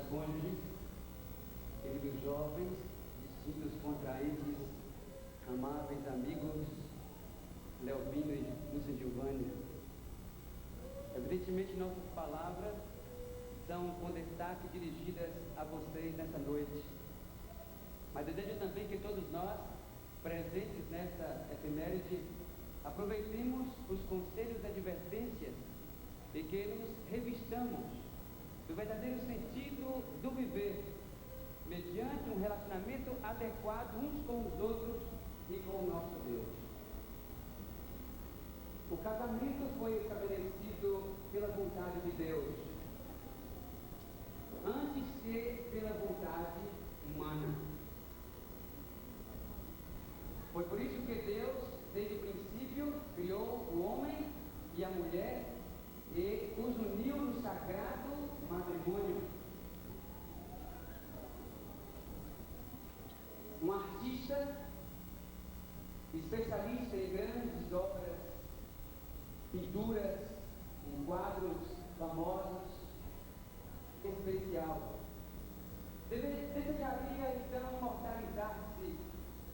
cônjuges, queridos jovens, distintos contraentes, amáveis amigos, Leovino e Lúcia Giovânia. Evidentemente, nossas palavras são com destaque dirigidas a vocês nessa noite. Mas desejo também que todos nós, presentes nesta efeméride, aproveitemos os conselhos e advertências e que nos revistamos do verdadeiro sentido do viver, mediante um relacionamento adequado uns com os outros e com o nosso Deus. O casamento foi estabelecido pela vontade de Deus, antes que pela vontade humana. Foi por isso que Deus, desde o princípio, criou o homem e a mulher e os uniu no sagrado matrimônio. Um artista, especialista em grandes obras, pinturas, em quadros famosos, especial, desejaria então imortalizar-se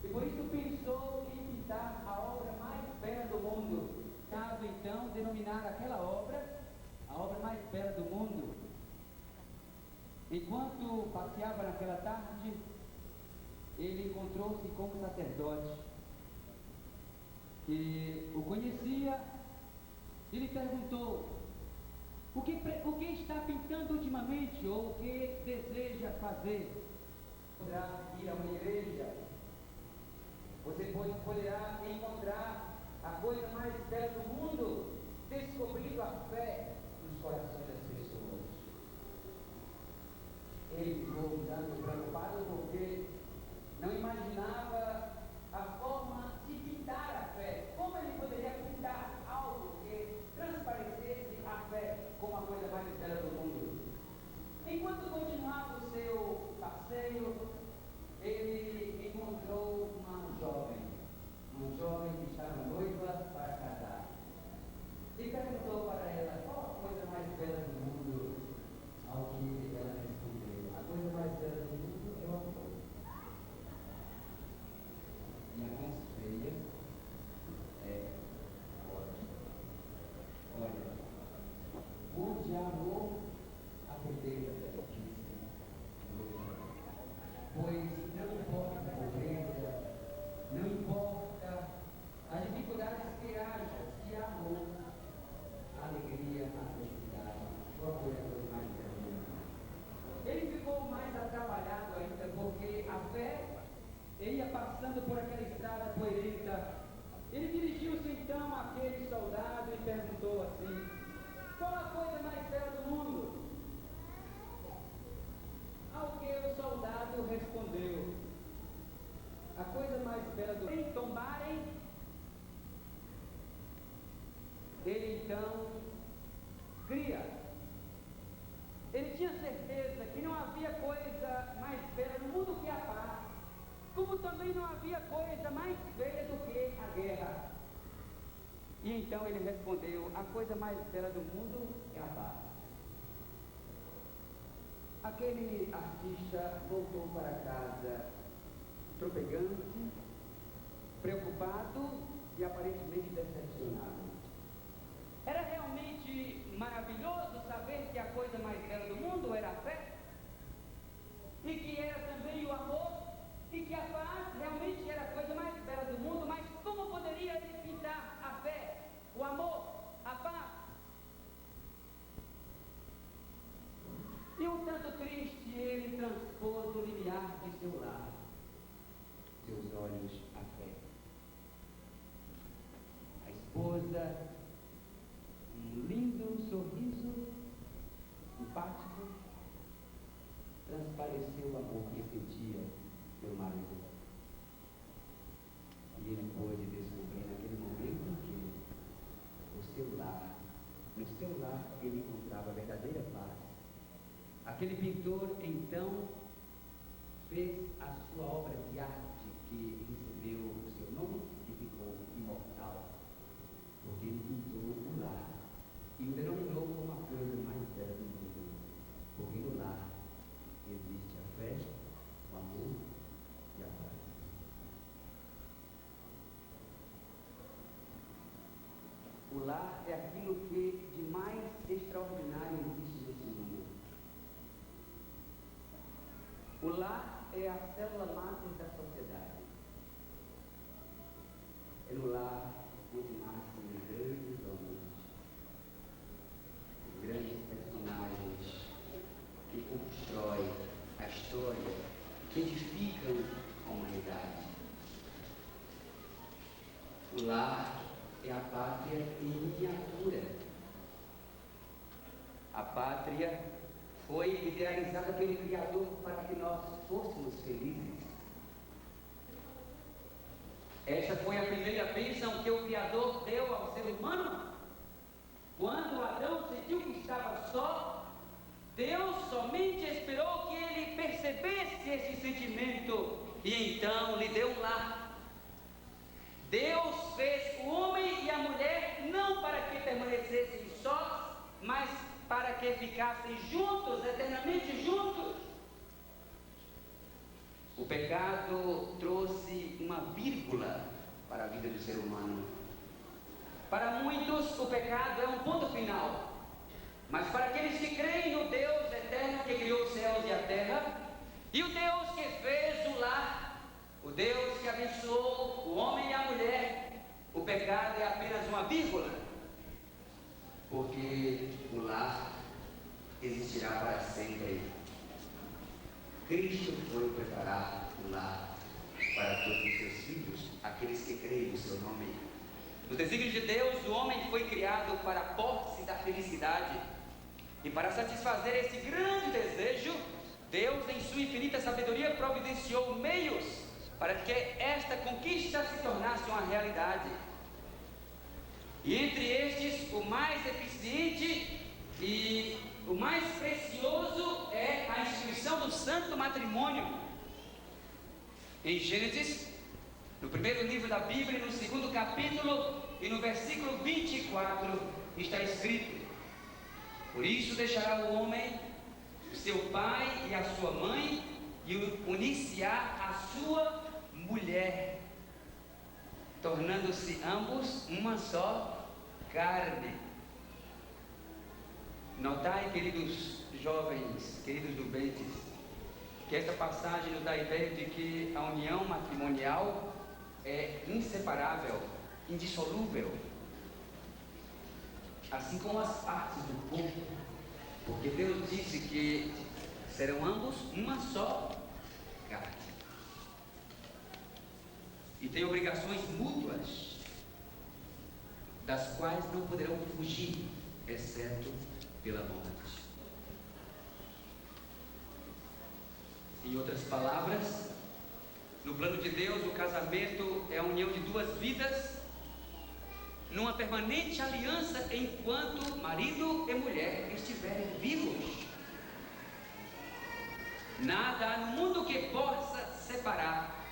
e por isso pensou em pintar a obra mais bela do mundo. Caso então denominar aquela obra a obra mais bela do mundo. Enquanto passeava naquela tarde, ele encontrou-se com um sacerdote que o conhecia e lhe perguntou: o que está pintando ultimamente, ou o que deseja fazer? Poderá ir a uma igreja, você poderá encontrar a coisa mais bela do mundo, descobrindo a fé nos corações das pessoas. Ele ficou muito preocupado porque não imaginava a forma de pintar a fé. Como ele poderia pintar algo que transparecesse a fé como a coisa mais bela do mundo? Enquanto continuava o seu passeio, ele encontrou uma jovem que estava noiva para casar. E perguntou para ela qual a coisa mais bela do mundo, ao que ela respondeu: a coisa mais bela do mundo é o amor. E a mais feia é ódio. Olha, o de amor a beleza belíssima, pois não importa a pobreza, não importa as dificuldades que haja, se há amor, a alegria, a felicidade, qual foi a coisa mais bela do mundo? Ele ficou mais atrapalhado ainda, porque a fé ia passando por aquela estrada poeirenta. Ele dirigiu-se então àquele soldado e perguntou assim: qual a coisa mais bela do mundo? Ao que o soldado respondeu: a coisa mais bela do mundo é tombarem. Ele então cria. Ele tinha certeza que não havia coisa mais bela no mundo que a paz, como também não havia coisa mais feia do que a guerra. E então ele respondeu: a coisa mais bela do mundo é a paz. Aquele artista voltou para casa trofegante, preocupado e aparentemente decepcionado. Era realmente maravilhoso saber que a coisa mais bela do mundo era a fé, e que era também o amor, e que a paz realmente era a coisa mais bela do mundo. Mas como poderia ele pintar a fé, o amor, a paz? E um tanto triste, ele transpôs o limiar de seu lar, seus olhos à fé. A esposa, um lindo sorriso empático, transpareceu o amor que sentia pelo marido. E ele pôde descobrir naquele momento que no seu lar ele encontrava a verdadeira paz. Aquele pintor então fez a sua obra de arte, que recebeu o seu nome e ficou imortal, porque ele pintou o lar e o denominou como a coisa mais bela do mundo, porque no lar lar é aquilo que de mais extraordinário existe nesse mundo. O lar é a célula máter da sociedade. É no lar onde nascem grandes homens, grandes personagens que constroem a história, que edificam a humanidade. O lar é a pátria em miniatura. A pátria foi idealizada pelo Criador para que nós fôssemos felizes. Esta foi a primeira bênção que o Criador deu ao ser humano. Quando Adão sentiu que estava só, Deus somente esperou que ele percebesse esse sentimento e então lhe deu um lar. Deus fez o homem e a mulher não para que permanecessem sós, mas para que ficassem juntos, eternamente juntos. O pecado trouxe uma vírgula para a vida do ser humano. Para muitos, o pecado é um ponto final. Mas para aqueles que creem no Deus eterno que criou os céus e a terra, e o Deus que fez o lar, o Deus que abençoou o homem e a mulher, o pecado é apenas uma vírgula. Porque o lar existirá para sempre. Cristo foi preparar o lar para todos os seus filhos, aqueles que creem no seu nome. No desígnio de Deus, o homem foi criado para a posse da felicidade. E para satisfazer esse grande desejo, Deus, em sua infinita sabedoria, providenciou meios para que esta conquista se tornasse uma realidade. E entre estes, o mais eficiente e o mais precioso é a instituição do santo matrimônio. Em Gênesis, no primeiro livro da Bíblia, no segundo capítulo e no versículo 24, está escrito: por isso deixará o homem o seu pai e a sua mãe e unir-se-á à sua mulher, tornando-se ambos uma só carne. Notai, queridos jovens, queridos nubentes, que esta passagem nos dá a ideia de que a união matrimonial é inseparável, indissolúvel, assim como as partes do corpo, porque Deus disse que serão ambos uma só carne. E tem obrigações mútuas, das quais não poderão fugir, exceto pela morte. Em outras palavras, no plano de Deus, o casamento é a união de duas vidas, numa permanente aliança enquanto marido e mulher estiverem vivos. Nada há no mundo que possa separar.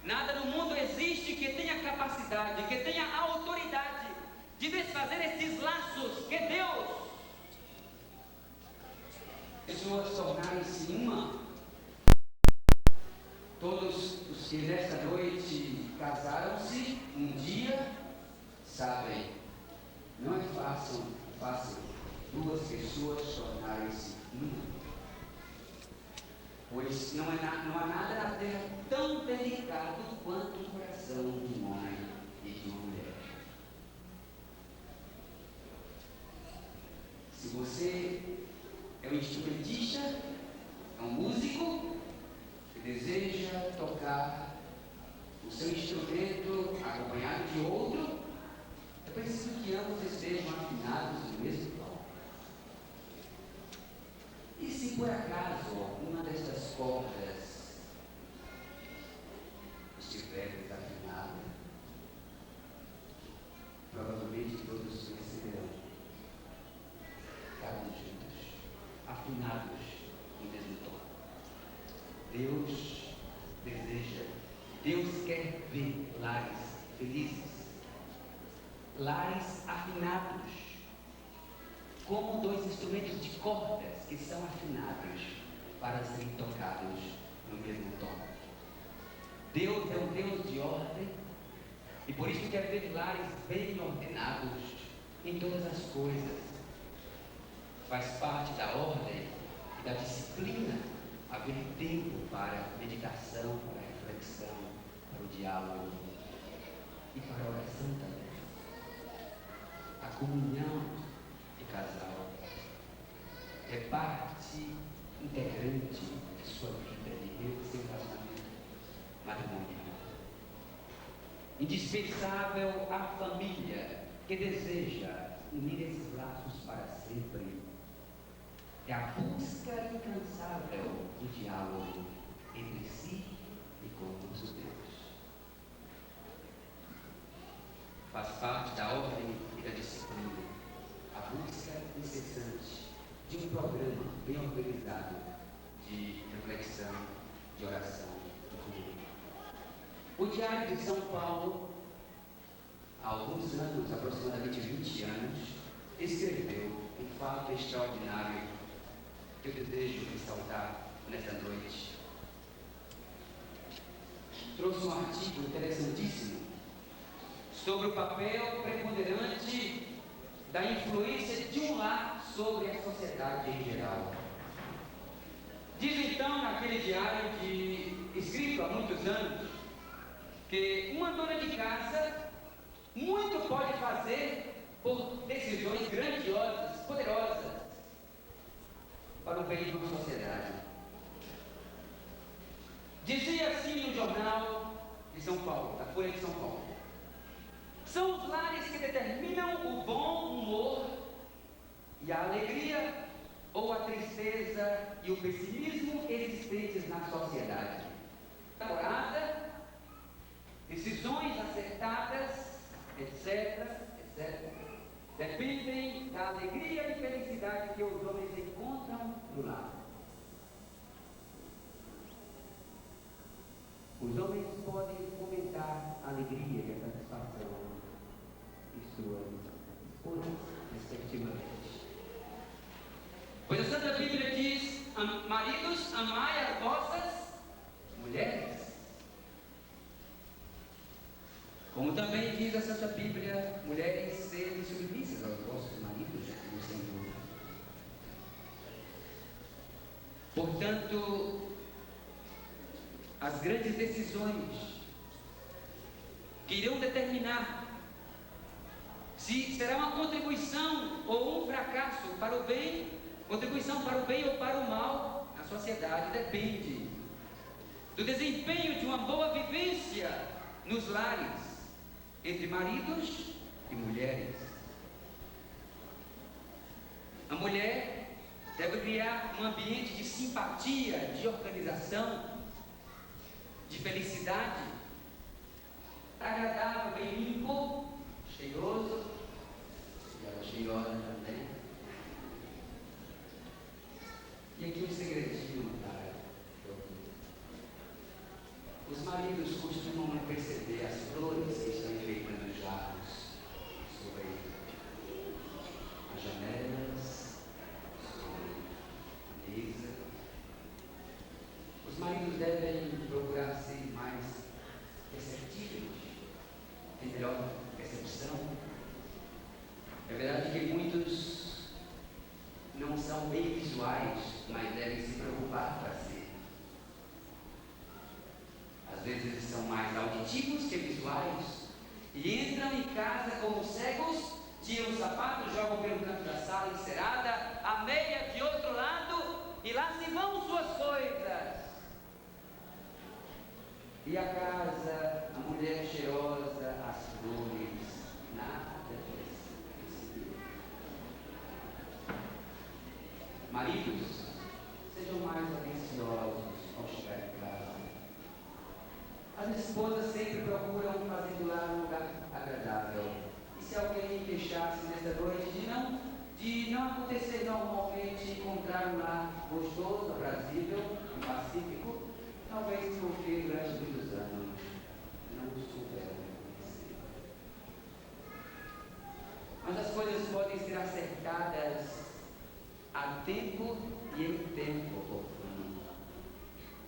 Nada no mundo existe que tenha capacidade, que tenha autoridade de desfazer esses laços que Deus, pessoas tornarem-se uma. Todos os que nesta noite casaram-se um dia sabem, não é fácil duas pessoas tornarem-se uma. Pois não há nada na terra tão delicado quanto o coração de um homem e de uma mulher. Se você é um instrumentista, é um músico que deseja tocar o seu instrumento acompanhado de outro, é preciso que ambos estejam afinados no mesmo tom. E se por acaso alguma destas cordas estiver desafinada, provavelmente todos perceberão. Ficarão juntos, afinados no mesmo tom. Deus deseja, Deus quer ver lares felizes, lares afinados, como dois instrumentos de cordas que são afinados para serem tocados no mesmo tom. Deus é um Deus de ordem e por isso quer ver lares bem ordenados, em todas as coisas. Faz parte da ordem e da disciplina haver tempo para meditação, para reflexão, para o diálogo e para a oração também. A comunhão de casal é parte integrante de sua vida, de seu casamento matrimonial. Indispensável à família que deseja unir esses laços para sempre. É a busca incansável do diálogo entre si e com os Deus. Faz parte da ordem e da disciplina a busca incessante de um programa bem organizado de reflexão, de oração e comunhão. O Diário de São Paulo, há alguns anos, aproximadamente 20 anos, escreveu um fato extraordinário que eu desejo ressaltar nesta noite. Trouxe um artigo interessantíssimo sobre o papel preponderante da influência de um lar sobre a sociedade em geral. Diz então naquele diário escrito há muitos anos que uma dona de casa muito pode fazer por decisões grandiosas, poderosas, para o bem de uma sociedade. Dizia assim no jornal de São Paulo, da Folha de São Paulo: são os lares que determinam o bom humor e a alegria ou a tristeza e o pessimismo existentes na sociedade. Namorada, decisões acertadas, etc., dependem da alegria e felicidade que os homens encontram no lar. Os homens podem fomentar a alegria e a satisfação de suas esposas, respectivamente. Pois a Santa Bíblia diz: maridos, amai as vossas mulheres. Como também diz a Santa Bíblia: mulheres, sejam submissas aos vossos maridos no Senhor. Portanto, as grandes decisões que irão determinar se será uma contribuição ou um fracasso para o bem, contribuição para o bem ou para o mal na sociedade, depende do desempenho de uma boa vivência nos lares entre maridos e mulheres. A mulher deve criar um ambiente de simpatia, de organização, de felicidade, agradável, bem limpo, cheiroso, e ela cheirosa também. E aqui um segredinho para os maridos costumam não perceber as flores que estão enfeitando os lábios sobre as janelas, sobre a mesa. Os maridos devem procurar ser mais perceptíveis, ter melhor percepção. É verdade que muitos não são bem visuais, mas devem se preocupar para ser. Às vezes eles são mais auditivos que visuais e entram em casa como cegos, tiram os sapatos, jogam pelo canto da sala encerada, a meia de outro lado e lá se vão suas coisas. E a casa, a mulher cheirosa, as flores, nada disso. Maridos, sejam mais atenciosos ao chegar em casa. As esposas sempre procuram fazer do lar um lugar agradável. E se alguém queixar-se nesta noite de não acontecer normalmente encontrar um lar gostoso, aprazível e pacífico, talvez porque durante muitos anos não souberam reconhecer. Mas as coisas podem ser acertadas a tempo e em tempo oportuno.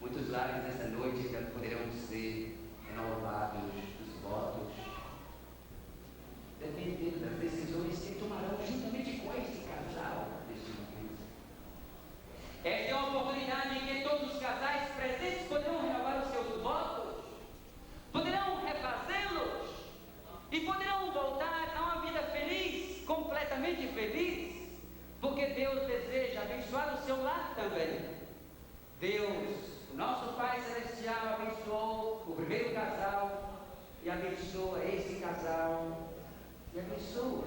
Muitos lares nessa noite poderão ser renovados dos votos, dependendo das decisões que plenamente feliz, porque Deus deseja abençoar o seu lar também. Deus, o nosso Pai Celestial, abençoou o primeiro casal e abençoa esse casal e abençoa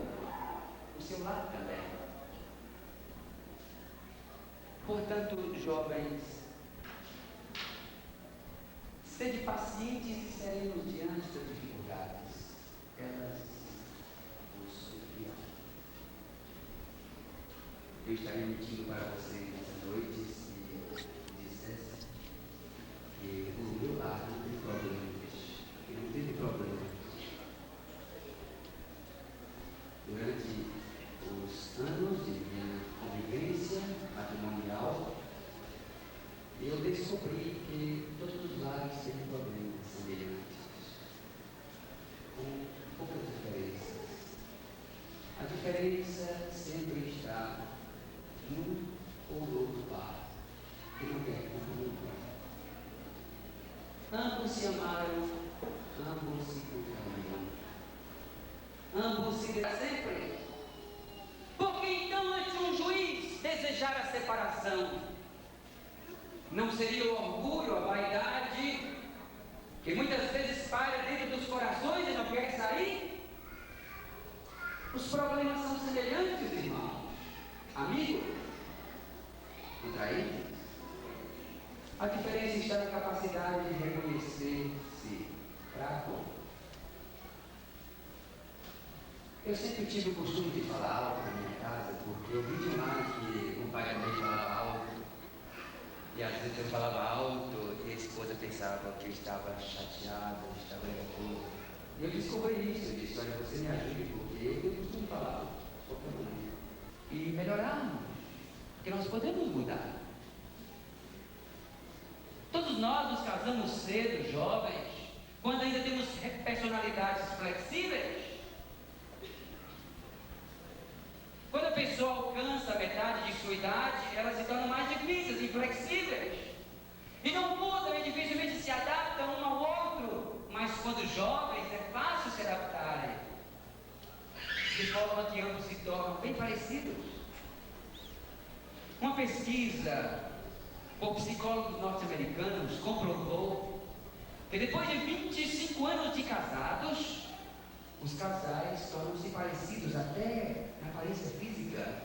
o seu lar também. Portanto, jovens, sede pacientes e serenos diante das dificuldades. Elas vos suprirão. Eu estaria mentindo para vocês nessa noite se dissesse que o meu lar não tem problemas, que não teve problemas. Durante os anos de minha convivência matrimonial, eu descobri que todos os lares têm problemas semelhantes, com poucas diferenças. A diferença sempre está num ou no outro lar, que não quer comprometer. Ambos se amaram, ambos se contrariam, ambos se deram sempre. Porque então, antes um juiz desejar a separação, não seria o orgulho, a vaidade, que muitas vezes paira dentro dos corações e não quer sair? Os problemas são semelhantes, irmãos. Amigos, contraídos. A diferença está na capacidade de reconhecer-se fraco. Eu sempre tive o costume de falar alto na minha casa, porque eu vi demais que o pai também falava alto. E às vezes eu falava alto e a esposa pensava que eu estava chateada, estava nervoso. E eu descobri isso. Eu disse: olha, você me ajude, porque eu costumo falar alto, qualquer momento. E melhorarmos, porque nós podemos mudar. Todos nós nos casamos cedo, jovens, quando ainda temos personalidades flexíveis. Quando a pessoa alcança a metade de sua idade, elas se tornam mais difíceis, inflexíveis. E não mudam e dificilmente se adaptam um ao outro. Mas quando jovens, é fácil se adaptarem. De forma que ambos se tornam bem parecidos. Uma pesquisa por psicólogos norte-americanos comprovou que depois de 25 anos de casados, os casais tornam-se parecidos até na aparência física.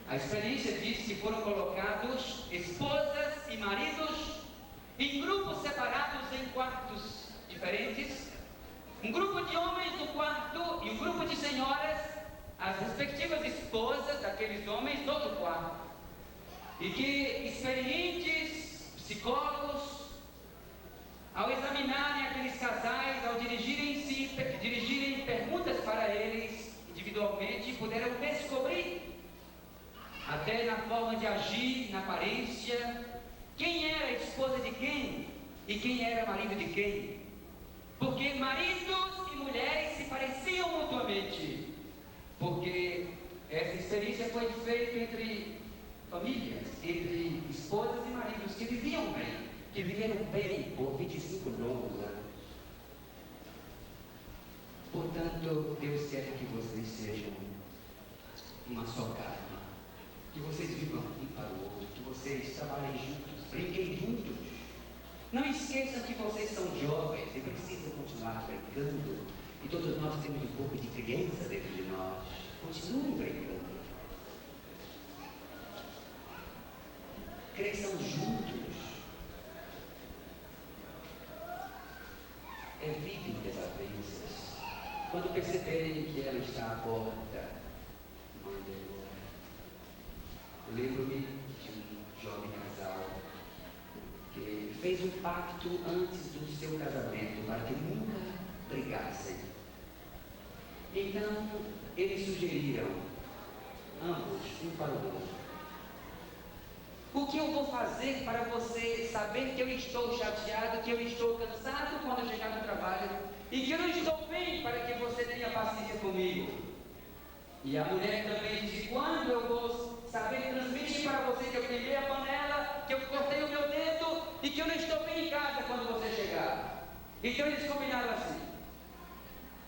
A experiência diz que foram colocados esposas e maridos em grupos separados em quartos diferentes, um grupo de homens no quarto e um grupo de senhoras, as respectivas esposas daqueles homens no outro quarto, e que experientes psicólogos, ao examinarem aqueles casais, ao dirigirem perguntas para eles individualmente, puderam descobrir, até na forma de agir, na aparência, quem era a esposa de quem e quem era marido de quem. Porque maridos e mulheres se pareciam mutuamente. Porque essa experiência foi feita entre famílias, entre esposas e maridos que viviam bem, que viveram bem por 25 longos anos. Portanto, Deus quer que vocês sejam uma só carne, que vocês vivam um para o outro, que vocês trabalhem juntos, brinquem juntos. Não esqueçam que vocês são jovens e precisam continuar brincando. E todos nós temos um pouco de criança dentro de nós. Continuem brincando. Cresçam juntos. Evitem desavenças. Quando perceberem que ela está à porta, mandem embora. Eu lembro-me de um jovem casal que fez um pacto antes do seu casamento para que nunca brigassem. Então, eles sugeriram, ambos, um para o outro: o que eu vou fazer para você saber que eu estou chateado, que eu estou cansado quando chegar no trabalho e que eu não estou bem, para que você tenha paciência comigo? E a mulher também disse: quando eu vou saber transmitir para você que eu queimei a panela, que eu cortei o meu dedo e que eu não estou bem em casa quando você chegar? Então eles combinaram assim: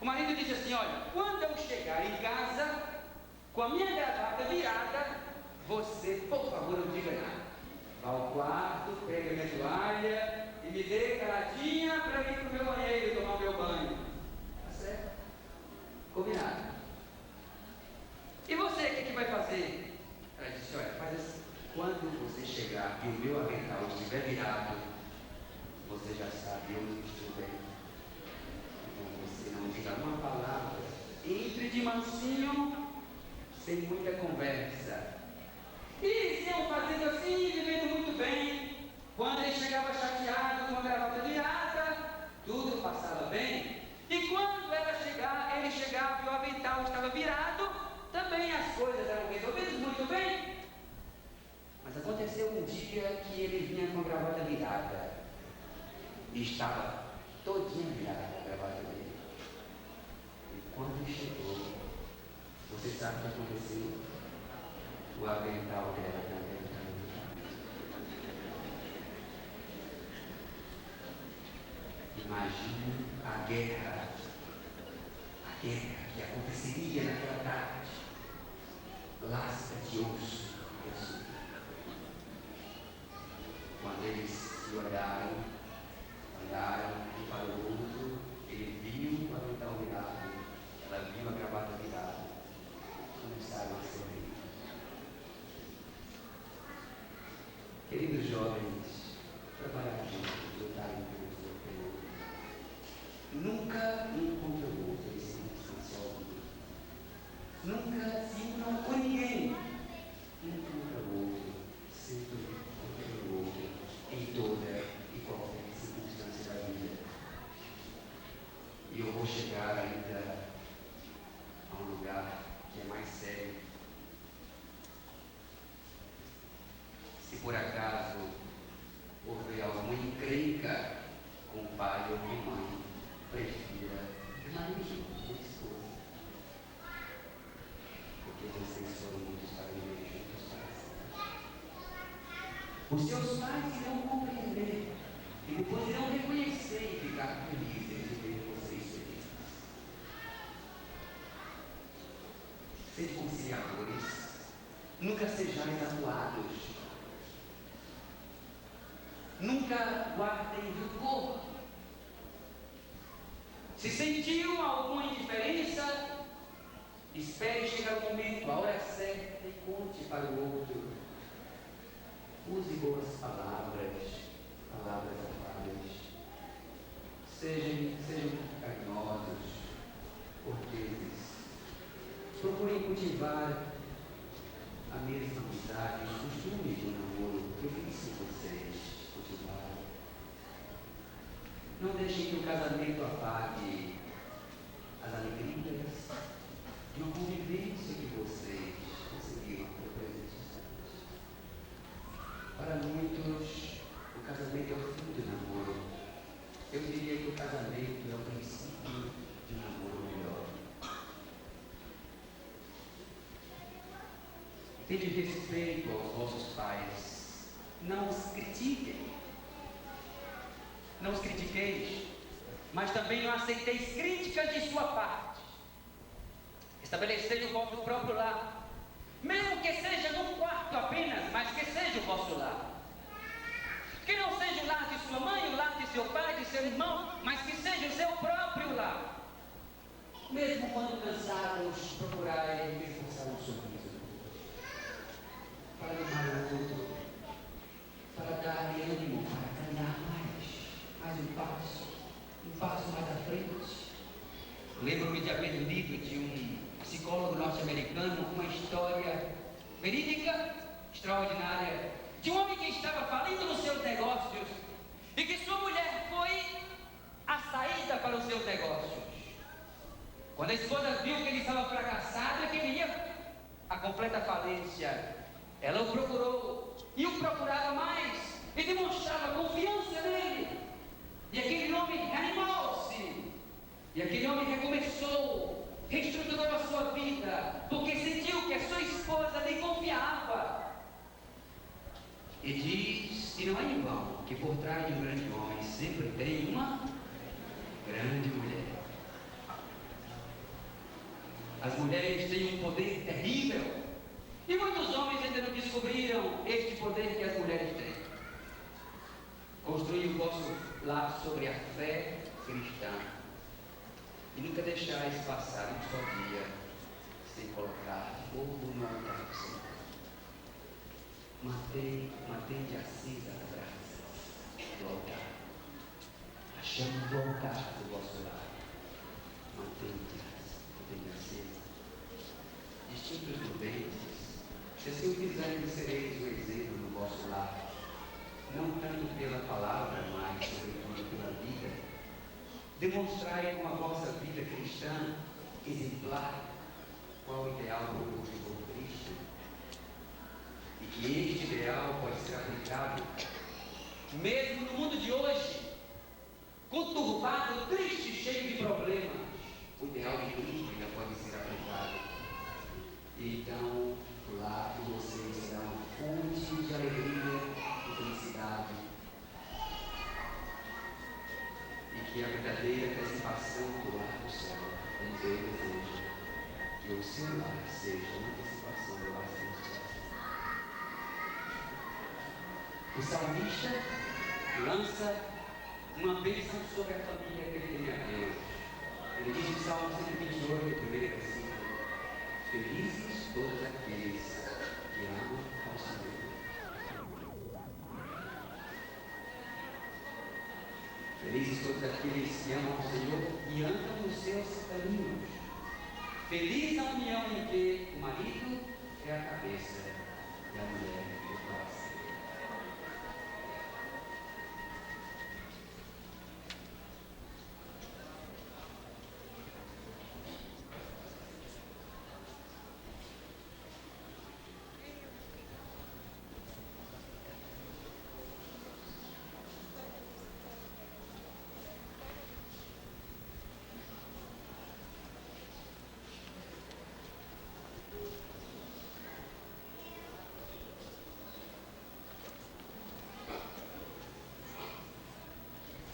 O marido disse assim: olha, quando eu chegar em casa com a minha gravata virada, você, por favor, não diga nada. Vá ao quarto, pega minha toalha e me dê caladinha para ir para o meu banheiro tomar meu banho. Tá certo? Combinado. E você, o que vai fazer? Ela disse: olha, faz assim. Quando você chegar e o meu avental estiver virado, você já sabe, eu não estou bem. Então você não diga uma palavra. Entre de mansinho, sem muita conversa. E eles iam fazendo assim, vivendo muito bem. Quando ele chegava chateado, com a gravata virada, tudo passava bem. E quando ele chegava e o avental estava virado, também as coisas eram resolvidas muito bem. Mas aconteceu um dia que ele vinha com a gravata virada. E estava todinha virada a gravata dele. E quando chegou, você sabe o que aconteceu? O avental dela também estava virado. Imagine a guerra que aconteceria naquela tarde. Lasca de osso. Quando eles se olharam um para o outro, ele viu o avental virado, ela viu a gravata virada, começaram a sorrir. Queridos jovens, trabalhar juntos, lutar pelo outro. Nunca um contra o outro, eles se distanciam. Nunca se unam com ninguém. Um contra o outro, sempre contra o outro, em toda e qualquer circunstância da vida. E eu vou chegar ainda a um lugar que é mais sério. Se por acaso houver alguma encrenca com pai ou com mãe, prefira marido ou esposa. Porque vocês foram muitos para viver juntos para sempre. Os seus pais irão compreender e depois irão reconhecer e ficar felizes de ver vocês felizes. Sede conciliadores, nunca sejais amuados, nunca guardem rancor. Se sentiu alguma indiferença, espere chegar o momento, a hora certa e conte para o outro. Use boas palavras afáveis. Sejam carinhosos, corteses. Procurem cultivar a mesma amizade, os costumes do namoro que eu fiz com vocês cultivar. Não deixem que o casamento apague as alegrias e a convivência que vocês conseguiram por presentes anos. Para muitos, o casamento é o fim do namoro. Eu diria que o casamento é o princípio de um namoro melhor. Tende respeito aos vossos pais. Não os critiquem. Não os critiqueis, mas também não aceiteis críticas de sua parte. Estabelecei o vosso próprio lar, mesmo que seja num quarto apenas, mas que seja o vosso lar. Que não seja o lar de sua mãe, o lar de seu pai, de seu irmão, mas que seja o seu próprio lar. Mesmo quando cansados, procurai esforçar um sorriso para animar o outro, para dar-lhe ânimo, para caminhar mais um passo mais à frente. Lembro-me de haver lido de um psicólogo norte-americano uma história verídica, extraordinária, de um homem que estava falindo nos seus negócios e que sua mulher foi a saída para os seus negócios. Quando a esposa viu que ele estava fracassado e que ele ia à completa falência, ela o procurou e o procurava mais e demonstrava confiança nele. E aquele homem reanimou-se. E aquele homem recomeçou, reestruturou a sua vida, porque sentiu que a sua esposa lhe confiava. E diz, e não é em vão, que por trás de um grande homem sempre tem uma grande mulher. As mulheres têm um poder terrível. E muitos homens ainda não descobriram este poder que as mulheres têm. Construir o vosso lar sobre a fé cristã. E nunca deixais passar um só dia sem colocar fogo no altar do Senhor. Mantente acesa as brasas do altar. A chama do altar do vosso lar. Mantente acesa. Distintos prudentes, se assim o fizerem, sereis um exemplo no vosso lar. Não tanto pela palavra, mas sobretudo pela vida. Demonstrai com a vossa vida cristã exemplar qual o ideal proposto por Cristo. E que este ideal pode ser aplicado mesmo no mundo de hoje, conturbado, triste, cheio de problemas. O ideal de Cristo ainda pode ser aplicado. E então, o lar de vocês será uma fonte de alegria e felicidade. E que a verdadeira antecipação do lar do céu, como Deus deseja, que o seu lar seja uma antecipação do lar celestial. O salmista lança uma bênção sobre a família que ele tem a Deus. Ele diz no Salmo 128, primeiro versículo: felizes todos aqueles que amam ao Senhor. Felizes todos aqueles que amam ao Senhor e andam nos seus caminhos. Feliz a união em que o marido é a cabeça e a mulher é o coração.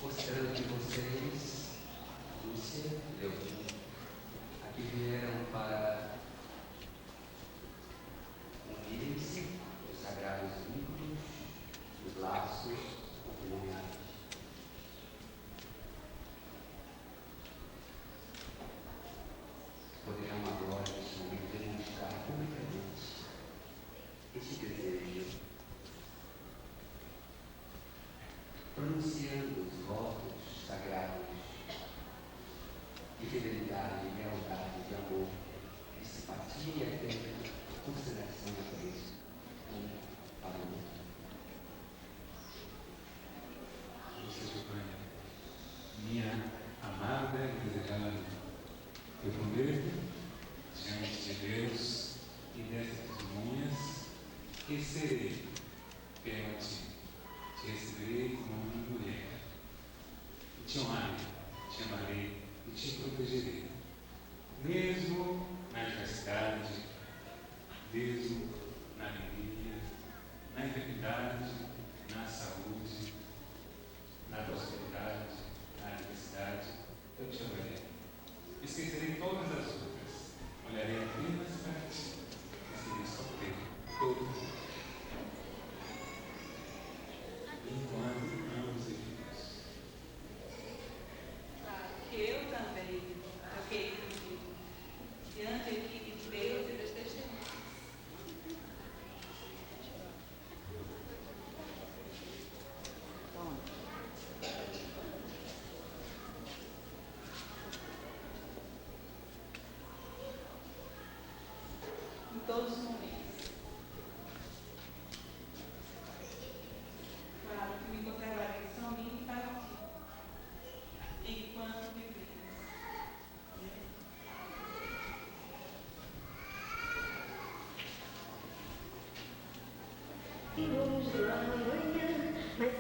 Mostrando que vocês, Lúcia e Leotinho, aqui vieram para unirem-se os sagrados vínculos, os laços matrimoniais. Poderão agora, neste momento, demonstrar publicamente este desejo, pronunciando os votos sagrados de fidelidade, de lealdade, de amor, de simpatia e até consideração a Cristo, um para o outro. Você suponha, minha amada e desejada, eu prometo, diante de Deus e dessas testemunhas, que serei fiel a ti. Te receberei como minha mulher, e te honrarei, te amarei e te protegerei, mesmo na adversidade, mesmo na alegria, na enfermidade, na saúde, na prosperidade, na adversidade, eu te amarei. Esquecerei todas as outras, olharei apenas para ti, e serei só teu, todo enquanto ambos vivos. Claro que eu também fiquei contigo, diante aqui de Deus e das testemunhas. Em todos os momentos. Claro que me conservarei somente para ti, enquanto viveres. E hoje da manhã, mas